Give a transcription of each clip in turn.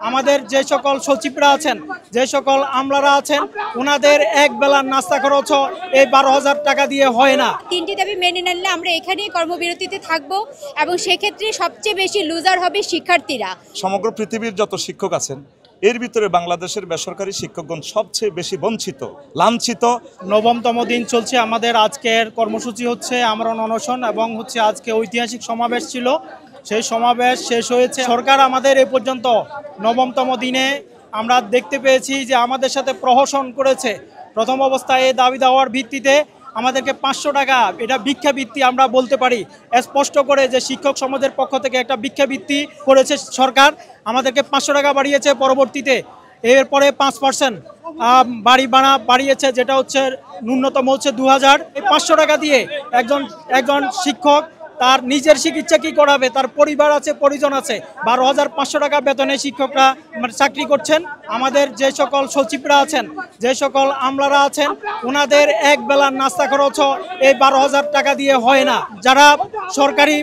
আমাদের যে সকল সচিবরা আছেন, যে সকল আমলারা আছেন, ওনাদের এক বেলার নাস্তা খরচ এই 12,000 টাকা দিয়ে হয় না। তিনটি দাবি মেনে নিলে আমরা এখানেই কর্মবিরতিতে থাকব এবং সেক্ষেত্রে সবচেয়ে বেশি লুজার হবে শিক্ষার্থীরা। সমগ্র পৃথিবীর যত শিক্ষক আছেন এর ভিতরে বাংলাদেশের বেসরকারি শিক্ষকগণ সবচেয়ে বেশি বঞ্চিত, লাঞ্ছিত। 9তম দিন চলছে আমাদের আজকের কর্মসূচি হচ্ছে আমরণ অনশন এবং আজকে ঐতিহাসিক সমাবেশ ছিল, সেই সমাবেশ শেষ হয়েছে। সরকার আমাদের এ পর্যন্ত 9তম দিনে আমরা দেখতে পেয়েছি যে আমাদের সাথে প্রহসন করেছে। প্রথম অবস্থায় এই দাবি দেওয়ার ভিত্তিতে আমাদেরকে 500 টাকা, এটা ভিক্ষাবৃত্তি আমরা বলতে পারি, স্পষ্ট করে যে শিক্ষক সমাজের পক্ষ থেকে একটা ভিক্ষাবৃত্তি করেছে সরকার, আমাদেরকে 500 টাকা বাড়িয়েছে। পরবর্তীতে এরপরে 5% বাড়ি ভাড়া বাড়িয়েছে, যেটা ন্যূনতম 2000। এই 500 টাকা দিয়ে একজন শিক্ষক তার নিজের চিকিৎসা কি করাবে? তার পরিবার আছে, পরিজন আছে। 12,500 টাকা বেতনে শিক্ষকরা চাকরি করছেন। আমাদের যে সকল সচিবরা আছেন, যে সকল আমলারা আছেন, ওনাদের এক বেলার নাস্তা খরচ এই 12,000 টাকা দিয়ে হয় না। যারা সরকারি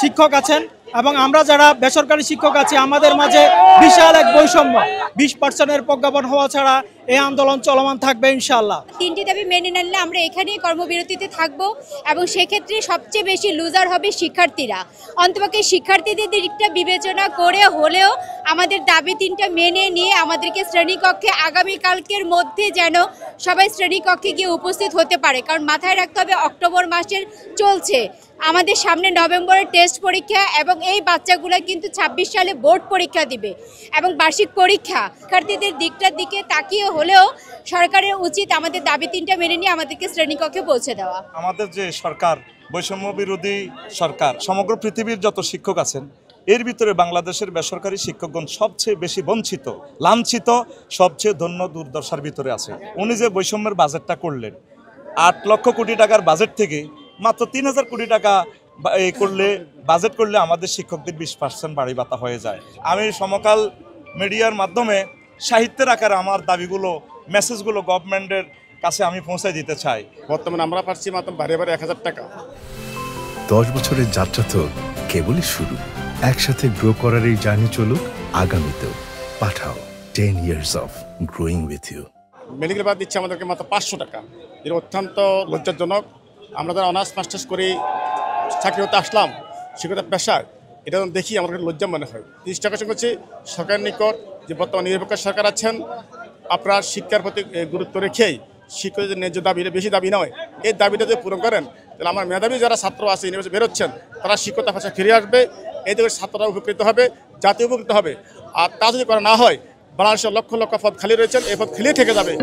শিক্ষক আছেন এবং আমরা যারা বেসরকারি শিক্ষক আছি, আমাদের মাঝে বিশাল এক বৈষম্য। 20%-এর প্রজ্ঞাপন হওয়া ছাড়া এই আন্দোলন চলমান থাকবে ইনশাআল্লাহ। তিনটি দাবি মেনে নিলে আমরা এখানেই কর্মবিরতিতে থাকব এবং সেক্ষেত্রে সবচেয়ে বেশি লুজার হবে শিক্ষার্থীরা। অন্তপক্ষে শিক্ষার্থীদের দিকটা বিবেচনা করে হলেও আমাদের দাবি তিনটা মেনে নিয়ে আমাদেরকে শ্রেণীকক্ষে আগামীকালকের মধ্যে যেন সবাই শ্রেণীকক্ষে গিয়ে উপস্থিত হতে পারে। কারণ মাথায় রাখতে হবে অক্টোবর মাসের চলছে, আমাদের সামনে নভেম্বরের টেস্ট পরীক্ষা এবং এই বাচ্চাগুলো কিন্তু 26 সালে বোর্ড পরীক্ষা দিবে এবং বার্ষিক পরীক্ষা। শিক্ষার্থীদের দিকটার দিকে তাকিয়ে হলেও সরকারের উচিত আমাদের দাবি তিনটা মেনে নিয়ে আমাদেরকে শ্রেণীকক্ষে পৌঁছে দেওয়া। আমাদের যে সরকার, বৈষম্য বিরোধী সরকার, সমগ্র পৃথিবীর যত শিক্ষক আছেন এর ভিতরে বাংলাদেশের বেসরকারি শিক্ষকগণ সবচেয়ে বেশি বঞ্চিত, লাঞ্ছিত, সবচেয়ে ধন্য দুর্দশার ভিতরে আছে। উনি যে বৈষম্যের বাজেটটা করলেন, 8 লক্ষ কোটি টাকার বাজেট থেকে মাত্র 3,000 কোটি টাকা বাজেট করলে আমাদের শিক্ষকদের 20% বাড়ি ভাতা হয়ে যায়। আমি সমকাল মিডিয়ার মাধ্যমে সাহিত্যের আকারে আমার দাবিগুলো, মেসেজগুলো গভর্নমেন্টের কাছে আমি পৌঁছে দিতে চাই। বর্তমানে আমরা পাচ্ছি মাত্র বাড়ি 1,000 টাকা। 10 বছরের যাত্রা তো কেবলই শুরু। একসাথে গ্রো করার এই জার্নি চলুক আগামীতেও। পাঠাও 10 years of growing with you। Medical ভাতা দিচ্ছে আমাদেরকে মাত্র 500 টাকা। এটা অত্যন্ত লজ্জাজনক। আমরা যারা অনার্স মাস্টার্স করি, চাকরি হতে আসলাম, শিক্ষকতার পেশায়, এটা দেখি আমার লজ্জা মনে হয়। 30 টাকা করছি সরকারের নিকট যে বর্তমান নিরপেক্ষ সরকার আছেন, আপনার শিক্ষার প্রতি গুরুত্ব রেখেই শিক্ষকদের ন্যায্য দাবি, এটা বেশি দাবি নয়, এই দাবিটা যদি পূরণ করেন তাহলে আমার মেধাবী যারা ছাত্র আছে, ইউনিভার্সিটি বেরোচ্ছেন, তারা শিক্ষকতার পেশায় ফিরে আসবে। এই দিকে ছাত্ররা উপকৃত হবে, জাতি উপকৃত হবে। আর তা যদি করা না হয়, বাংলাদেশের লক্ষ লক্ষ পদ খালি রয়েছেন, এই পদ খালি থেকে যাবে।